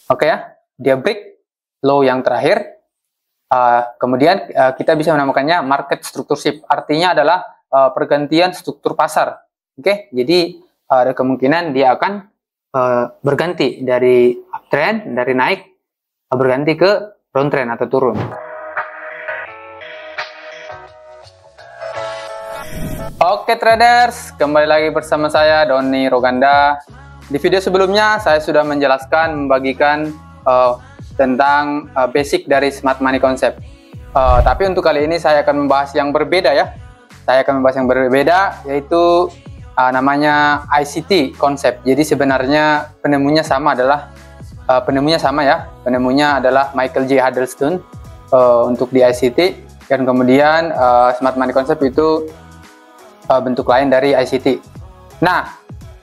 Oke ya, dia break low yang terakhir. Kemudian kita bisa menamakannya market structure shift. Artinya adalah pergantian struktur pasar. Oke, jadi ada kemungkinan dia akan berganti dari uptrend, dari naik berganti ke downtrend atau turun. Oke traders, kembali lagi bersama saya Doni Roganda. Di video sebelumnya saya sudah menjelaskan, membagikan tentang basic dari smart money concept. Tapi untuk kali ini saya akan membahas yang berbeda ya. Saya akan membahas yang berbeda, yaitu namanya ICT concept. Jadi sebenarnya penemunya sama ya. Penemunya adalah Michael J. Huddleston untuk di ICT, dan kemudian smart money concept itu bentuk lain dari ICT. Nah,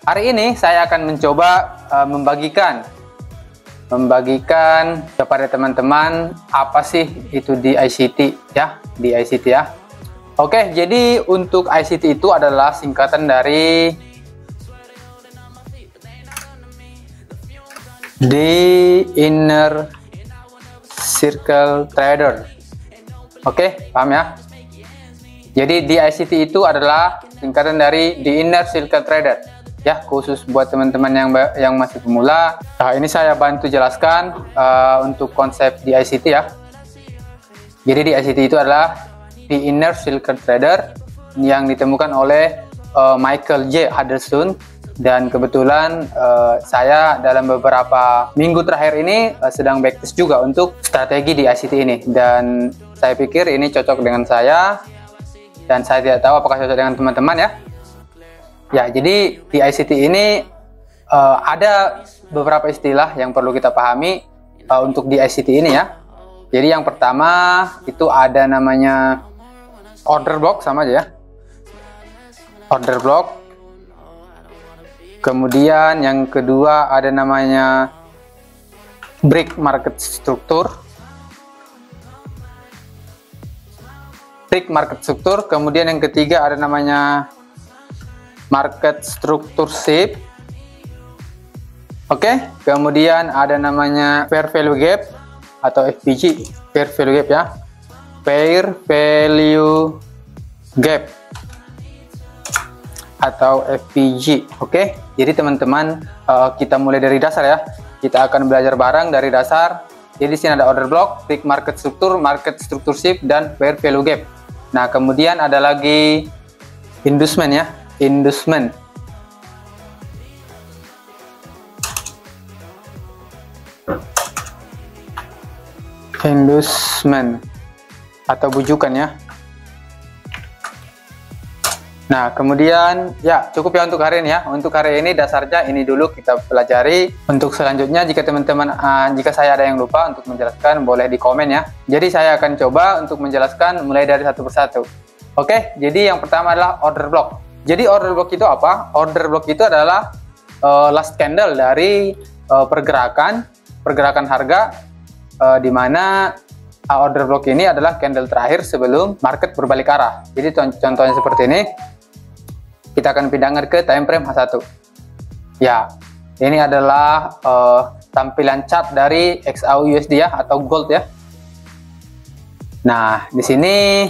hari ini saya akan mencoba membagikan kepada teman-teman apa sih itu di ICT ya, di ICT ya. Oke, jadi untuk ICT itu adalah singkatan dari The Inner Circle Trader. Oke, paham ya? Jadi di ICT itu adalah singkatan dari The Inner Circle Trader. Ya, khusus buat teman-teman yang masih pemula. Nah, ini saya bantu jelaskan untuk konsep di ICT ya. Jadi di ICT itu adalah The Inner Circle Trader yang ditemukan oleh Michael J. Huddleston, dan kebetulan saya dalam beberapa minggu terakhir ini sedang backtest juga untuk strategi di ICT ini, dan saya pikir ini cocok dengan saya. Dan saya tidak tahu apakah cocok dengan teman-teman ya. Ya, jadi di ICT ini ada beberapa istilah yang perlu kita pahami untuk di ICT ini ya. Jadi yang pertama itu ada namanya order block, sama aja ya. Order block. Kemudian yang kedua ada namanya break market structure. Break market structure. Kemudian yang ketiga ada namanya market structure shift. Oke, kemudian ada namanya fair value gap atau FVG, fair value gap ya. Fair value gap atau FVG. Oke, jadi teman-teman kita mulai dari dasar ya. Kita akan belajar bareng dari dasar. Jadi di sini ada order block, break market structure shift, dan fair value gap. Nah, kemudian ada lagi inducement ya, inducement. Inducement atau bujukan ya. Nah, kemudian ya cukup ya untuk hari ini ya. Untuk hari ini dasarnya ini dulu kita pelajari. Untuk selanjutnya jika teman-teman jika saya ada yang lupa untuk menjelaskan, boleh di komen ya. Jadi saya akan coba untuk menjelaskan mulai dari satu persatu. Oke, jadi yang pertama adalah order block. Jadi order block itu apa? Order block itu adalah last candle dari pergerakan harga, di mana order block ini adalah candle terakhir sebelum market berbalik arah. Jadi contohnya seperti ini. Kita akan pindahkan ke time frame H1. Ya, ini adalah tampilan chart dari XAUUSD ya, atau gold ya. Nah, di sini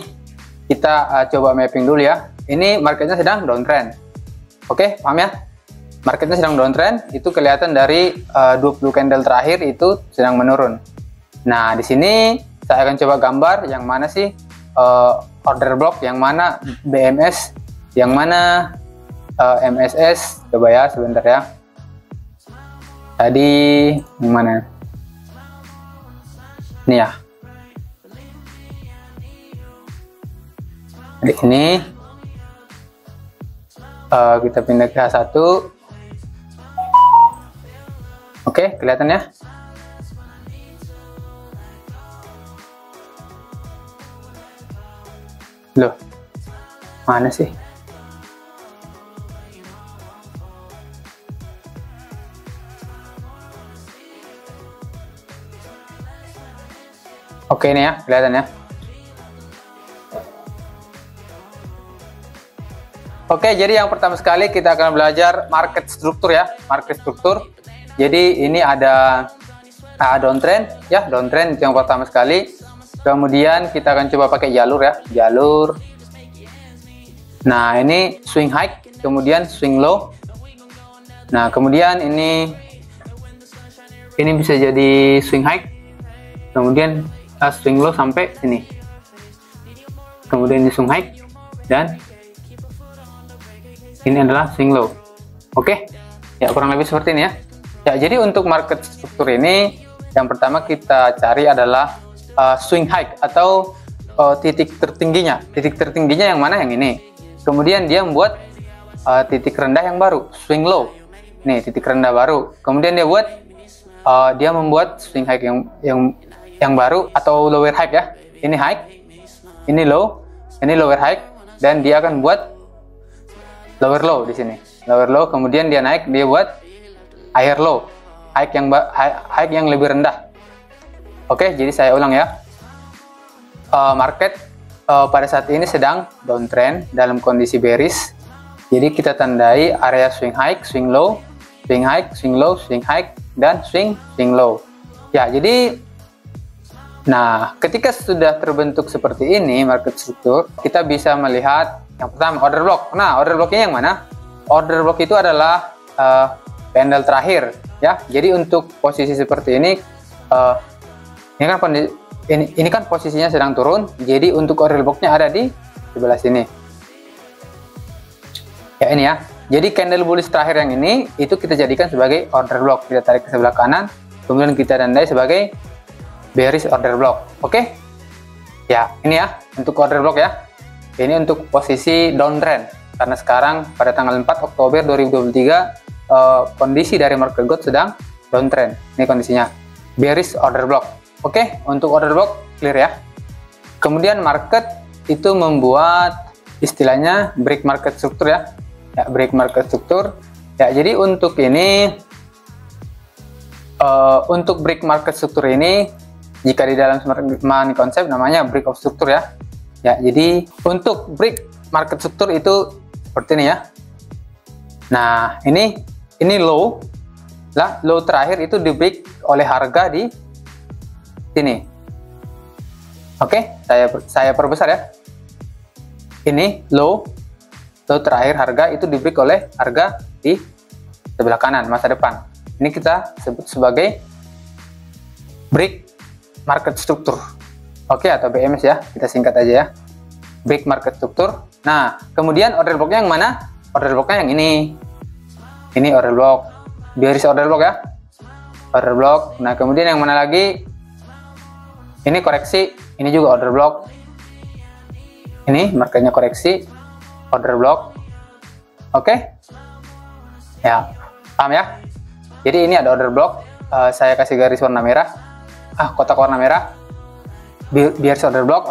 kita coba mapping dulu ya. Ini marketnya sedang downtrend. Oke, paham ya? Marketnya sedang downtrend, itu kelihatan dari 20 candle terakhir itu sedang menurun. Nah, di sini saya akan coba gambar yang mana sih order block, yang mana BMS, yang mana MSS. Coba ya, sebentar ya. Tadi yang mana? Ini ya. Jadi ini kita pindah ke H1. Oke, kelihatan ya. Loh, mana sih? Oke, ini ya, kelihatan ya. Oke, jadi yang pertama sekali kita akan belajar market struktur ya, market struktur. Jadi ini ada Downtrend ya, downtrend yang pertama sekali. Kemudian kita akan coba pakai jalur ya, jalur. Nah, ini swing high, kemudian swing low. Nah, kemudian ini bisa jadi swing high, kemudian swing low sampai sini. Kemudian ini swing high dan ini adalah swing low. Oke. Ya, kurang lebih seperti ini ya. Ya, jadi untuk market struktur ini yang pertama kita cari adalah swing high atau titik tertingginya. Titik tertingginya yang mana? Yang ini. Kemudian dia membuat titik rendah yang baru, swing low. Nih, titik rendah baru. Kemudian dia membuat swing high yang baru atau lower high ya. Ini high, ini low, ini lower high, dan dia akan buat lower low di sini. Lower low, kemudian dia naik, dia buat higher low, high yang lebih rendah. Oke, jadi saya ulang ya. Market pada saat ini sedang downtrend dalam kondisi bearish. Jadi kita tandai area swing high, swing low, swing high, swing low, swing high, dan swing low. Ya, jadi nah, ketika sudah terbentuk seperti ini market struktur, kita bisa melihat yang pertama order block. Nah, order blocknya yang mana? Order block itu adalah candle terakhir ya. Jadi untuk posisi seperti ini, ini kan posisinya sedang turun. Jadi untuk order blocknya ada di sebelah sini. Ya, ini ya. Jadi candle bullish terakhir yang ini itu kita jadikan sebagai order block. Kita tarik ke sebelah kanan, kemudian kita tandai sebagai bearish order block. Oke? Ya, ini ya untuk order block ya. Ini untuk posisi downtrend. Karena sekarang pada tanggal 4 Oktober 2023 kondisi dari market gold sedang downtrend. Ini kondisinya bearish order block. Oke, untuk order block clear ya. Kemudian market itu membuat istilahnya break market struktur ya. Ya, break market struktur. Ya, jadi untuk ini untuk break market struktur ini jika di dalam smart money concept namanya break of struktur ya. Ya, jadi untuk break market struktur itu seperti ini ya. Nah, ini low lah, low terakhir itu di break oleh harga di sini. Oke, saya perbesar ya. Ini low terakhir harga itu di break oleh harga di sebelah kanan masa depan. Ini kita sebut sebagai break market struktur. Oke, atau BMS ya, kita singkat aja ya. Break market struktur. Nah, kemudian order blocknya yang mana? Order blocknya yang ini. Ini order block, bearish order block ya. Order block. Nah, kemudian yang mana lagi? Ini koreksi. Ini juga order block. Ini marketnya koreksi, order block. Oke? Ya, paham ya? Jadi ini ada order block. Saya kasih garis warna merah. Kotak warna merah. Bearish order block,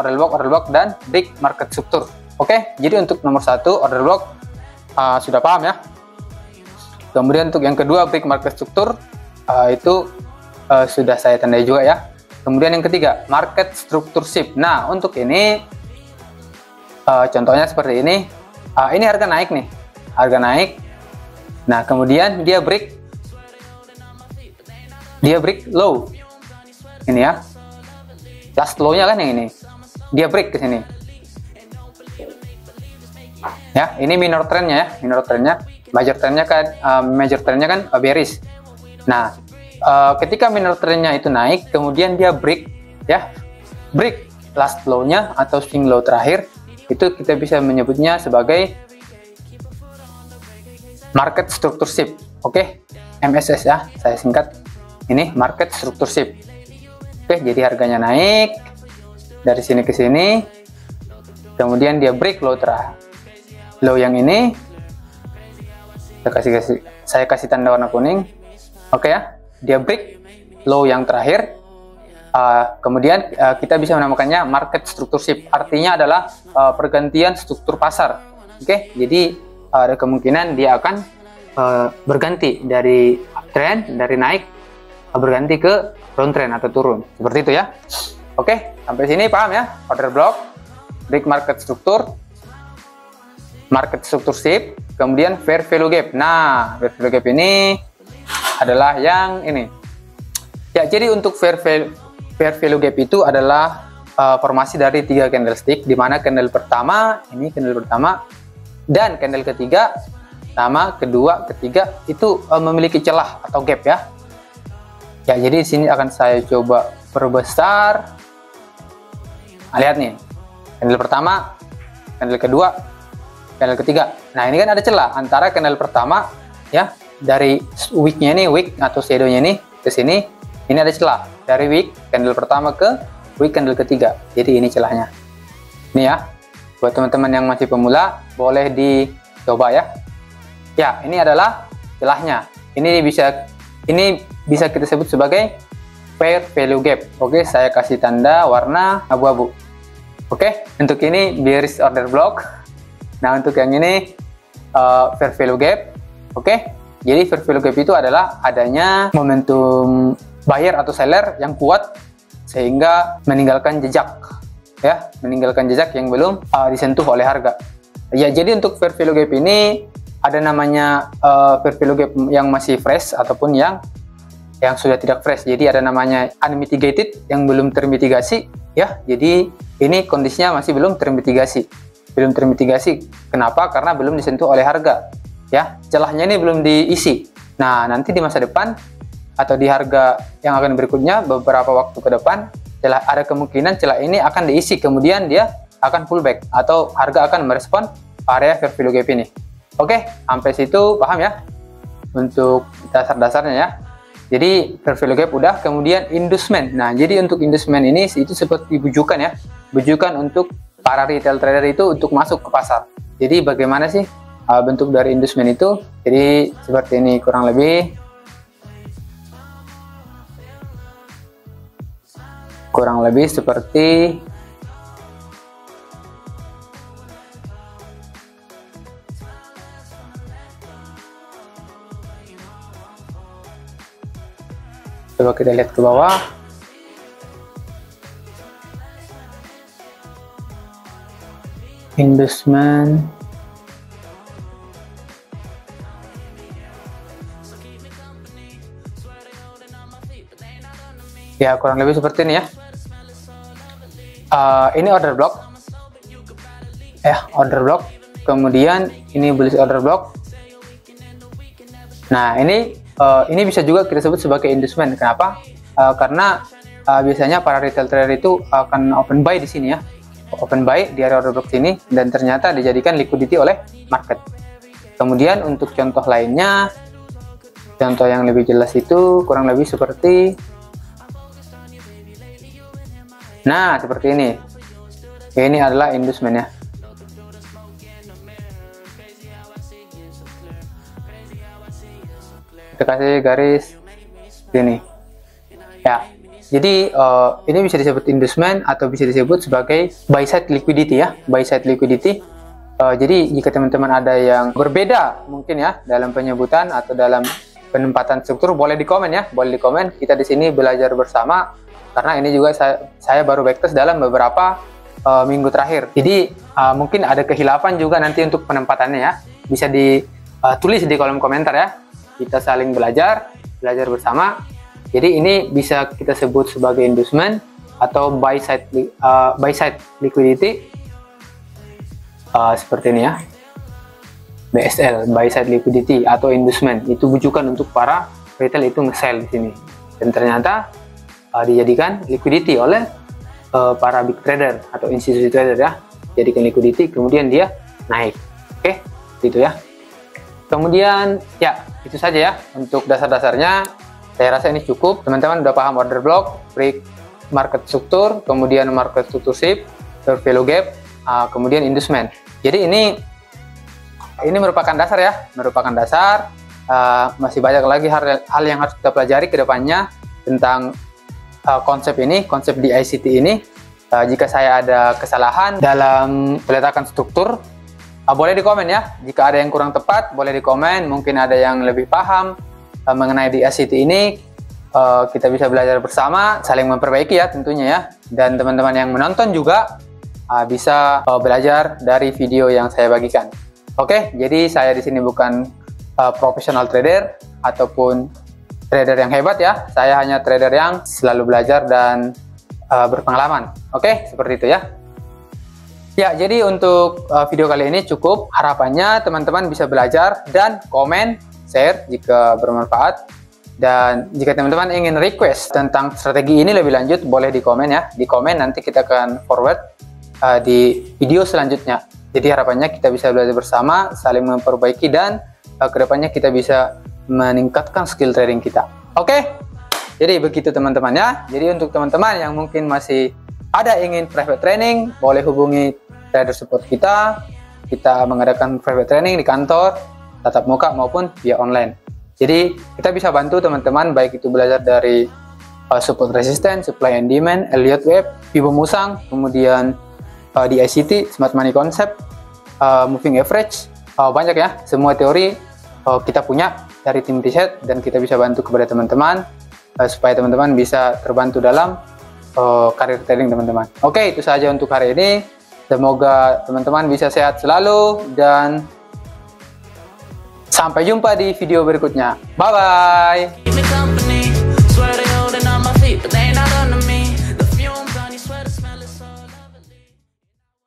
dan break market struktur. Oke, jadi untuk nomor 1 order block sudah paham ya. Kemudian untuk yang kedua break market struktur itu sudah saya tandai juga ya. Kemudian yang ketiga market struktur shift. Nah, untuk ini contohnya seperti ini. Ini harga naik nih, harga naik. Nah, kemudian dia break low. Ini ya. Last low-nya kan yang ini. Dia break ke sini. Ya, ini minor trendnya ya, minor trendnya. Major trendnya kan bearish. Nah, ketika minor trendnya itu naik, kemudian dia break ya, break last low-nya atau swing low terakhir, itu kita bisa menyebutnya sebagai market struktur shift. Oke, MSS ya, saya singkat. Ini market struktur shift. Oke, jadi harganya naik dari sini ke sini, kemudian dia break low terakhir. Low yang ini saya kasih tanda warna kuning. Oke ya, dia break low yang terakhir. Kemudian kita bisa menamakannya market struktur shift. Artinya adalah pergantian struktur pasar. Oke, jadi ada kemungkinan dia akan berganti dari uptrend, dari naik berganti ke downtrend atau turun. Seperti itu ya. Oke, sampai sini paham ya? Order block, break market struktur, market struktur shift, kemudian fair value gap. Nah, fair value gap ini adalah yang ini. Ya, jadi untuk fair value gap itu adalah formasi dari 3 candlestick, di mana candle pertama, ini candle pertama, dan candle ketiga, pertama, kedua, ketiga itu memiliki celah atau gap ya. Ya, jadi di sini akan saya coba perbesar. Nah, lihat nih, candle pertama, candle kedua, candle ketiga. Nah, ini kan ada celah antara candle pertama ya, dari wick-nya ini, wick atau shadow-nya ini ke sini. Ini ada celah dari wick candle pertama ke wick candle ketiga. Jadi ini celahnya. Ini ya. Buat teman-teman yang masih pemula boleh dicoba ya. Ya, ini adalah celahnya. Ini bisa kita sebut sebagai fair value gap. Oke, saya kasih tanda warna abu-abu. Oke, untuk ini bearish order block. Nah, untuk yang ini fair value gap. Oke. Jadi fair value gap itu adalah adanya momentum buyer atau seller yang kuat sehingga meninggalkan jejak ya, meninggalkan jejak yang belum disentuh oleh harga. Ya, jadi untuk fair value gap ini ada namanya fair value gap yang masih fresh ataupun yang sudah tidak fresh. Jadi ada namanya unmitigated yang belum termitigasi ya. Jadi ini kondisinya masih belum termitigasi. Belum termitigasi. Kenapa? Karena belum disentuh oleh harga. Ya, celahnya ini belum diisi. Nah, nanti di masa depan atau di harga yang akan berikutnya beberapa waktu ke depan, ada kemungkinan celah ini akan diisi, kemudian dia akan pullback atau harga akan merespon area fair value gap ini. Oke, sampai situ paham ya untuk dasar-dasarnya ya. Jadi fair value gap udah, kemudian inducement. Nah, jadi untuk inducement ini itu seperti bujukan ya, bujukan untuk para retail trader itu untuk masuk ke pasar. Jadi bagaimana sih bentuk dari inducement itu? Jadi seperti ini kurang lebih. Seperti coba kita lihat ke bawah. Inducement. Ya, kurang lebih seperti ini ya. Ini order block. Order block. Kemudian ini bullish order block. Nah, ini bisa juga kita sebut sebagai inducement. Kenapa? Karena biasanya para retail trader itu akan open buy di sini ya. Open buy di area order block sini dan ternyata dijadikan liquidity oleh market. Kemudian untuk contoh lainnya, contoh yang lebih jelas itu kurang lebih seperti seperti ini. Ini adalah inducement ya. Kita kasih garis sini. Ya. Jadi ini bisa disebut inducement atau bisa disebut sebagai buy side liquidity ya, buy side liquidity. Jadi jika teman-teman ada yang berbeda mungkin ya dalam penyebutan atau dalam penempatan struktur, boleh di komen ya, boleh di komen. Kita di sini belajar bersama. Karena ini juga saya baru backtest dalam beberapa minggu terakhir. Jadi mungkin ada kehilafan juga nanti untuk penempatannya ya. Bisa ditulis di kolom komentar ya. Kita saling belajar bersama. Jadi ini bisa kita sebut sebagai inducement atau buy side liquidity. Seperti ini ya. BSL, buy side liquidity atau inducement. Itu bujukan untuk para retail itu nge-sell di sini. Dan ternyata dijadikan liquidity oleh para big trader atau institusi trader ya, jadikan liquidity kemudian dia naik. Oke, gitu ya. Kemudian ya itu saja ya untuk dasar-dasarnya. Saya rasa ini cukup. Teman-teman udah paham order block, break market struktur, kemudian market struktur shift, fair value gap, kemudian inducement. Jadi ini merupakan dasar ya, merupakan dasar. Masih banyak lagi hal yang harus kita pelajari ke depannya tentang konsep di ICT ini. Jika saya ada kesalahan dalam peletakan struktur, boleh di komen ya. Jika ada yang kurang tepat, boleh di komen. Mungkin ada yang lebih paham mengenai di ICT ini. Kita bisa belajar bersama, saling memperbaiki ya tentunya ya. Dan teman-teman yang menonton juga bisa belajar dari video yang saya bagikan. Oke, jadi saya di sini bukan profesional trader ataupun trader yang hebat ya. Saya hanya trader yang selalu belajar dan berpengalaman. Oke, seperti itu ya. Ya, jadi untuk video kali ini cukup. Harapannya teman-teman bisa belajar dan komen, share jika bermanfaat. Dan jika teman-teman ingin request tentang strategi ini lebih lanjut, boleh di komen ya. Di komen nanti kita akan forward di video selanjutnya. Jadi harapannya kita bisa belajar bersama, saling memperbaiki, dan kedepannya kita bisa meningkatkan skill trading kita. Oke? Jadi begitu teman-teman ya. Jadi untuk teman-teman yang mungkin masih ada ingin private training, boleh hubungi trader support kita. Kita mengadakan private training di kantor, tatap muka maupun via online. Jadi kita bisa bantu teman-teman baik itu belajar dari support resistance, supply and demand, Elliott Wave, Fibo Musang, kemudian di ICT, Smart Money Concept, Moving Average, banyak ya. Semua teori kita punya dari tim riset dan kita bisa bantu kepada teman-teman supaya teman-teman bisa terbantu dalam karir trading teman-teman. Oke, itu saja untuk hari ini. Semoga teman-teman bisa sehat selalu dan sampai jumpa di video berikutnya. Bye-bye.